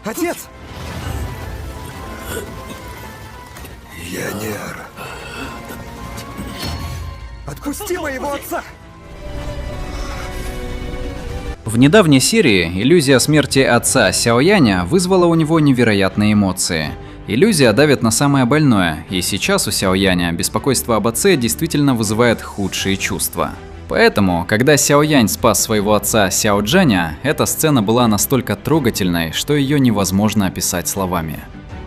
Отец! Янер. Отпусти моего отца! В недавней серии иллюзия смерти отца Сяояня вызвала у него невероятные эмоции. Иллюзия давит на самое больное, и сейчас у Сяояня беспокойство об отце действительно вызывает худшие чувства. Поэтому, когда Сяоянь спас своего отца Сяо Джаня, эта сцена была настолько трогательной, что ее невозможно описать словами.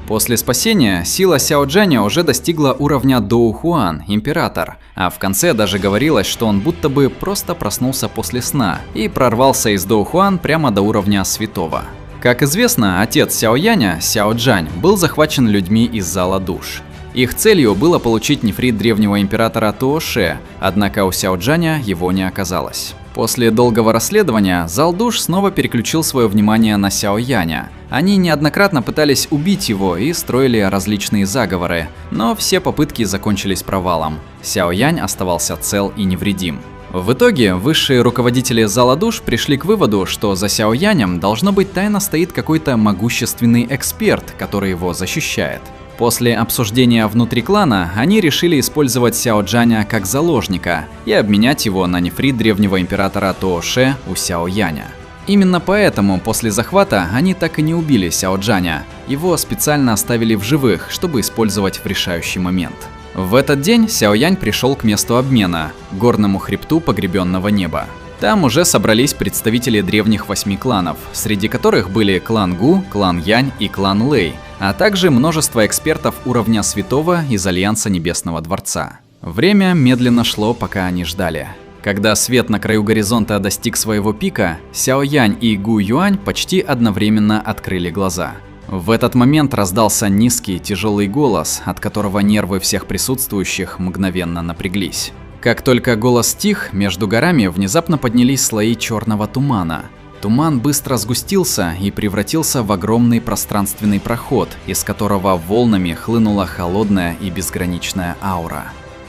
После спасения сила Сяо Джаня уже достигла уровня Доухуан, император, а в конце даже говорилось, что он будто бы просто проснулся после сна и прорвался из Доухуан прямо до уровня святого. Как известно, отец Сяояня, Сяо Джань, был захвачен людьми из зала душ. Их целью было получить нефрит древнего императора Туоше, однако у Сяо Джаня его не оказалось. После долгого расследования зал душ снова переключил свое внимание на Сяо Яня. Они неоднократно пытались убить его и строили различные заговоры, но все попытки закончились провалом. Сяо Янь оставался цел и невредим. В итоге высшие руководители зала душ пришли к выводу, что за Сяо Янем должно быть тайно стоит какой-то могущественный эксперт, который его защищает. После обсуждения внутри клана они решили использовать Сяо Джаня как заложника и обменять его на нефрит древнего императора Туоше у Сяо Яня. Именно поэтому после захвата они так и не убили Сяо Джаня, его специально оставили в живых, чтобы использовать в решающий момент. В этот день Сяо Янь пришел к месту обмена, горному хребту погребенного неба. Там уже собрались представители древних 8 кланов, среди которых были клан Гу, клан Янь и клан Лэй, а также множество экспертов уровня святого из Альянса Небесного Дворца. Время медленно шло, пока они ждали. Когда свет на краю горизонта достиг своего пика, Сяо Янь и Гу Юань почти одновременно открыли глаза. В этот момент раздался низкий, тяжелый голос, от которого нервы всех присутствующих мгновенно напряглись. Как только голос стих, между горами внезапно поднялись слои черного тумана. Туман быстро сгустился и превратился в огромный пространственный проход, из которого волнами хлынула холодная и безграничная аура.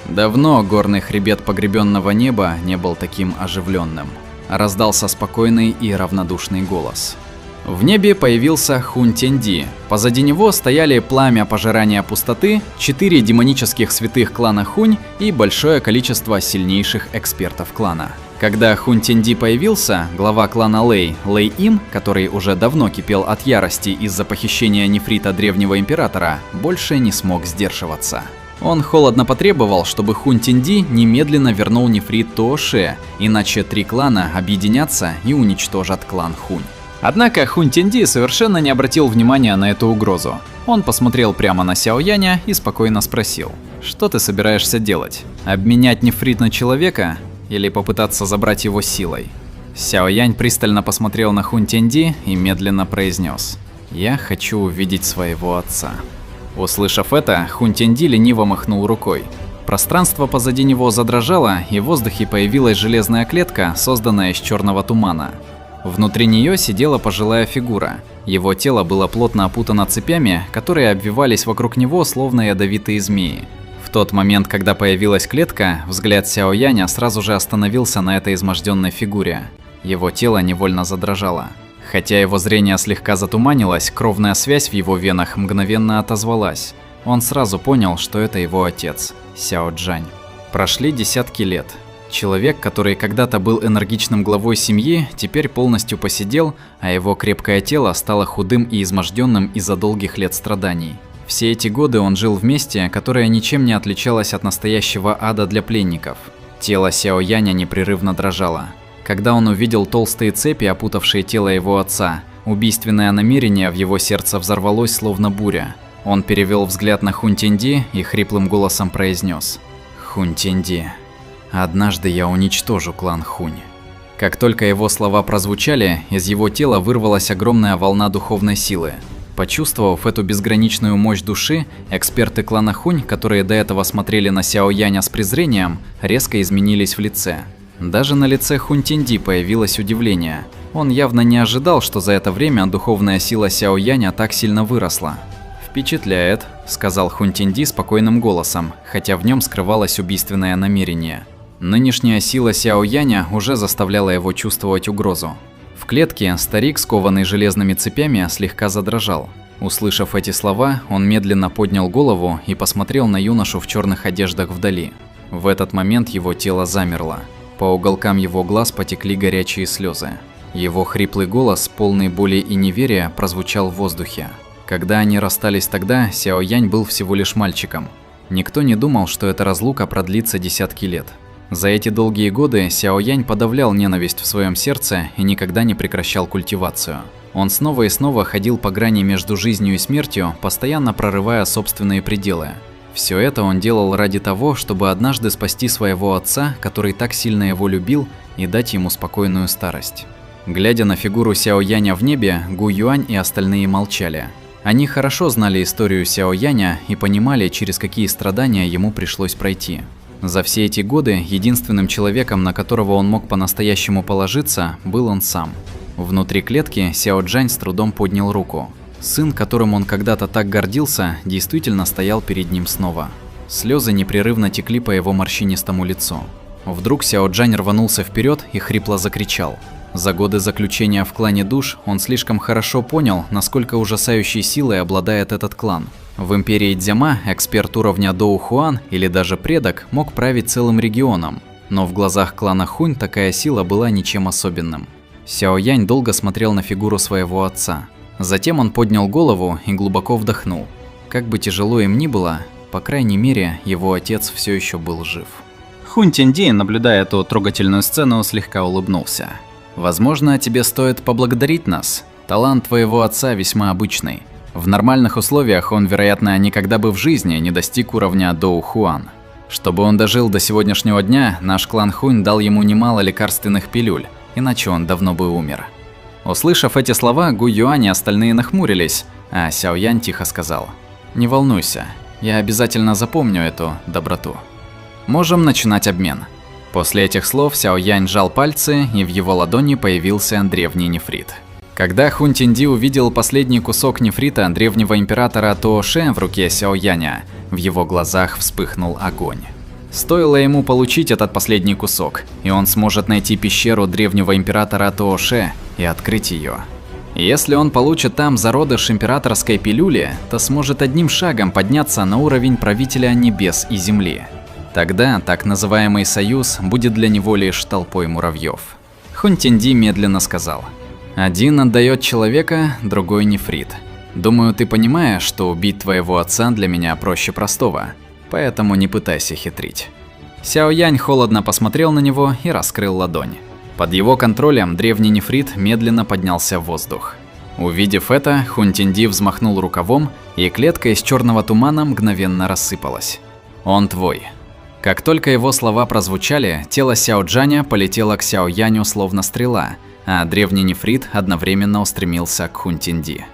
Давно горный хребет погребенного неба не был таким оживленным. Раздался спокойный и равнодушный голос. В небе появился Хун Тяньди. Позади него стояли пламя пожирания пустоты, 4 демонических святых клана Хунь и большое количество сильнейших экспертов клана. Когда Хун Тяньди появился, глава клана Лэй, Лэй Ин, который уже давно кипел от ярости из-за похищения нефрита древнего императора, больше не смог сдерживаться. Он холодно потребовал, чтобы Хун Тяньди немедленно вернул нефрит Туоше, иначе 3 клана объединятся и уничтожат клан Хунь. Однако Хун Тяньди совершенно не обратил внимания на эту угрозу. Он посмотрел прямо на Сяо Яня и спокойно спросил: «Что ты собираешься делать? Обменять нефрит на человека или попытаться забрать его силой?» Сяо Янь пристально посмотрел на Хун Тяньди и медленно произнес: «Я хочу увидеть своего отца». Услышав это, Хун Тяньди лениво махнул рукой. Пространство позади него задрожало, и в воздухе появилась железная клетка, созданная из черного тумана. Внутри нее сидела пожилая фигура. Его тело было плотно опутано цепями, которые обвивались вокруг него, словно ядовитые змеи. В тот момент, когда появилась клетка, взгляд Сяо Яня сразу же остановился на этой изможденной фигуре. Его тело невольно задрожало. Хотя его зрение слегка затуманилось, кровная связь в его венах мгновенно отозвалась. Он сразу понял, что это его отец, Сяо Джань. Прошли десятки лет. Человек, который когда-то был энергичным главой семьи, теперь полностью посидел, а его крепкое тело стало худым и изможденным из-за долгих лет страданий. Все эти годы он жил в месте, которое ничем не отличалось от настоящего ада для пленников. Тело Сяо Яня непрерывно дрожало. Когда он увидел толстые цепи, опутавшие тело его отца, убийственное намерение в его сердце взорвалось, словно буря. Он перевел взгляд на Хун Тяньди и хриплым голосом произнес: «Хун Тяньди, однажды я уничтожу клан Хунь». Как только его слова прозвучали, из его тела вырвалась огромная волна духовной силы. Почувствовав эту безграничную мощь души, эксперты клана Хунь, которые до этого смотрели на Сяо Яня с презрением, резко изменились в лице. Даже на лице Хун Тяньди появилось удивление. Он явно не ожидал, что за это время духовная сила Сяо Яня так сильно выросла. «Впечатляет», — сказал Хун Тяньди спокойным голосом, хотя в нем скрывалось убийственное намерение. Нынешняя сила Сяо Яня уже заставляла его чувствовать угрозу. В клетке старик, скованный железными цепями, слегка задрожал. Услышав эти слова, он медленно поднял голову и посмотрел на юношу в черных одеждах вдали. В этот момент его тело замерло. По уголкам его глаз потекли горячие слезы. Его хриплый голос, полный боли и неверия, прозвучал в воздухе. Когда они расстались тогда, Сяо Янь был всего лишь мальчиком. Никто не думал, что эта разлука продлится десятки лет. За эти долгие годы Сяо Янь подавлял ненависть в своем сердце и никогда не прекращал культивацию. Он снова и снова ходил по грани между жизнью и смертью, постоянно прорывая собственные пределы. Все это он делал ради того, чтобы однажды спасти своего отца, который так сильно его любил, и дать ему спокойную старость. Глядя на фигуру Сяо Яня в небе, Гу Юань и остальные молчали. Они хорошо знали историю Сяо Яня и понимали, через какие страдания ему пришлось пройти. За все эти годы единственным человеком, на которого он мог по-настоящему положиться, был он сам. Внутри клетки Сяо Джань с трудом поднял руку. Сын, которым он когда-то так гордился, действительно стоял перед ним снова. Слезы непрерывно текли по его морщинистому лицу. Вдруг Сяо Джань рванулся вперед и хрипло закричал. За годы заключения в клане душ он слишком хорошо понял, насколько ужасающей силой обладает этот клан. В империи Дзяма эксперт уровня Доу Хуан или даже предок мог править целым регионом, но в глазах клана Хунь такая сила была ничем особенным. Сяо Янь долго смотрел на фигуру своего отца. Затем он поднял голову и глубоко вдохнул. Как бы тяжело им ни было, по крайней мере, его отец все еще был жив. Хунь Тинди, наблюдая эту трогательную сцену, слегка улыбнулся. «Возможно, тебе стоит поблагодарить нас. Талант твоего отца весьма обычный. В нормальных условиях он, вероятно, никогда бы в жизни не достиг уровня Доу Хуан. Чтобы он дожил до сегодняшнего дня, наш клан Хунь дал ему немало лекарственных пилюль, иначе он давно бы умер». Услышав эти слова, Гу Юань и остальные нахмурились, а Сяо Янь тихо сказал: «Не волнуйся, я обязательно запомню эту доброту. Можем начинать обмен». После этих слов Сяо Янь сжал пальцы, и в его ладони появился древний нефрит. Когда Хунь Тинди увидел последний кусок нефрита древнего императора Туоше в руке Сяо Яня, в его глазах вспыхнул огонь. Стоило ему получить этот последний кусок, и он сможет найти пещеру древнего императора Туоше и открыть ее. Если он получит там зародыш императорской пилюли, то сможет одним шагом подняться на уровень правителя небес и земли. Тогда так называемый союз будет для него лишь толпой муравьев. Хунь Тинди медленно сказал: «Один отдает человека, другой нефрит. Думаю, ты понимаешь, что убить твоего отца для меня проще простого, поэтому не пытайся хитрить». Сяо Янь холодно посмотрел на него и раскрыл ладонь. Под его контролем древний нефрит медленно поднялся в воздух. Увидев это, Хунь Тинди взмахнул рукавом, и клетка из черного тумана мгновенно рассыпалась. «Он твой». Как только его слова прозвучали, тело Сяо Джаня полетело к Сяо Яню словно стрела, а древний нефрит одновременно устремился к Хунь Тинди.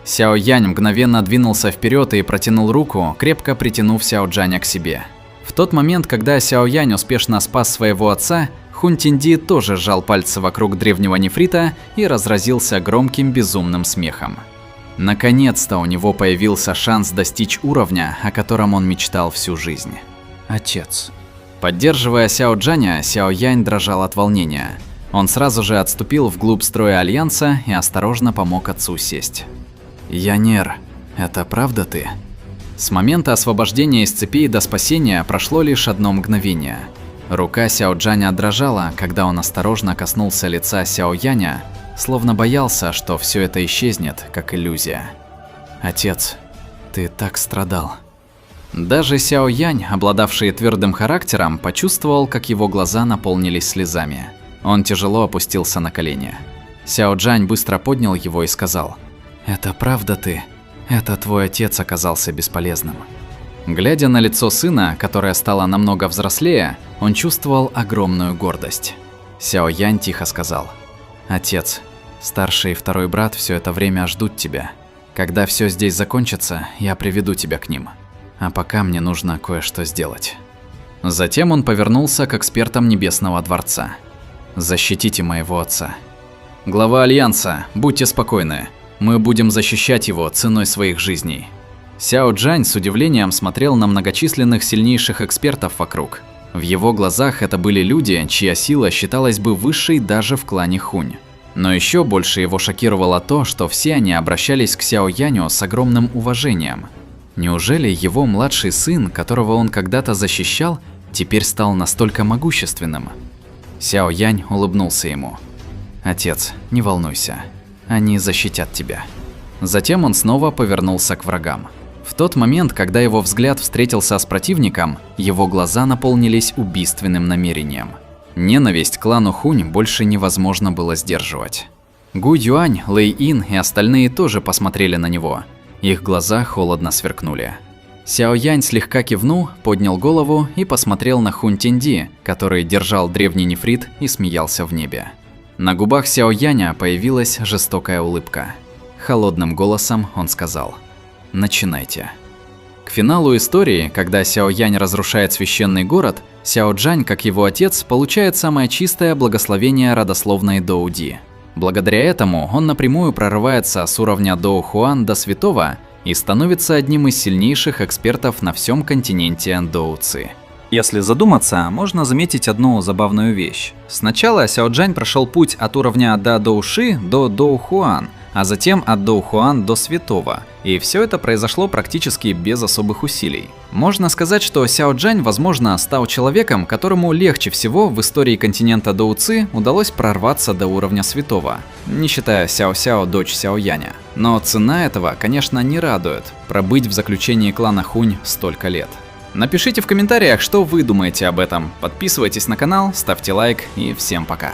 Сяо Янь мгновенно двинулся вперед и протянул руку, крепко притянув Сяо Джаня к себе. В тот момент, когда Сяо Янь успешно спас своего отца, Хунь Тинди тоже сжал пальцы вокруг древнего нефрита и разразился громким безумным смехом. Наконец-то у него появился шанс достичь уровня, о котором он мечтал всю жизнь. Отец. Поддерживая Сяо Джаня, Сяо Янь дрожал от волнения. Он сразу же отступил вглубь строя Альянса и осторожно помог отцу сесть. «Янер, это правда ты?» С момента освобождения из цепей до спасения прошло лишь одно мгновение. Рука Сяо Джаня дрожала, когда он осторожно коснулся лица Сяо Яня, словно боялся, что все это исчезнет, как иллюзия. «Отец, ты так страдал». Даже Сяо Янь, обладавший твердым характером, почувствовал, как его глаза наполнились слезами. Он тяжело опустился на колени. Сяо Джань быстро поднял его и сказал: «Это правда ты? Это твой отец оказался бесполезным». Глядя на лицо сына, которое стало намного взрослее, он чувствовал огромную гордость. Сяо Янь тихо сказал: «Отец, старший и второй брат все это время ждут тебя. Когда все здесь закончится, я приведу тебя к ним. А пока мне нужно кое-что сделать». Затем он повернулся к экспертам Небесного Дворца. «Защитите моего отца. Глава Альянса, будьте спокойны. Мы будем защищать его ценой своих жизней». Сяо Джань с удивлением смотрел на многочисленных сильнейших экспертов вокруг. В его глазах это были люди, чья сила считалась бы высшей даже в клане Хунь. Но еще больше его шокировало то, что все они обращались к Сяо Яню с огромным уважением. Неужели его младший сын, которого он когда-то защищал, теперь стал настолько могущественным? Сяо Янь улыбнулся ему. «Отец, не волнуйся, они защитят тебя». Затем он снова повернулся к врагам. В тот момент, когда его взгляд встретился с противником, его глаза наполнились убийственным намерением. Ненависть к клану Хунь больше невозможно было сдерживать. Гу Юань, Лэй Ин и остальные тоже посмотрели на него. Их глаза холодно сверкнули. Сяо Янь слегка кивнул, поднял голову и посмотрел на Хунь Тинди, который держал древний нефрит и смеялся в небе. На губах Сяо Яня появилась жестокая улыбка. Холодным голосом он сказал: «Начинайте». К финалу истории, когда Сяо Янь разрушает священный город, Сяо Джань, как его отец, получает самое чистое благословение родословной Доуди. Благодаря этому он напрямую прорывается с уровня Доу Хуан до святого и становится одним из сильнейших экспертов на всем континенте Доу Ци. Если задуматься, можно заметить одну забавную вещь. Сначала Сяо Джань прошел путь от уровня до Доу Ши до Доу Хуан, а затем от Доу Хуан до святого. И все это произошло практически без особых усилий. Можно сказать, что Сяо Джань, возможно, стал человеком, которому легче всего в истории континента Доу Ци удалось прорваться до уровня святого, не считая Сяо Сяо, дочь Сяо Яня. Но цена этого, конечно, не радует – пробыть в заключении клана Хунь столько лет. Напишите в комментариях, что вы думаете об этом. Подписывайтесь на канал, ставьте лайк и всем пока.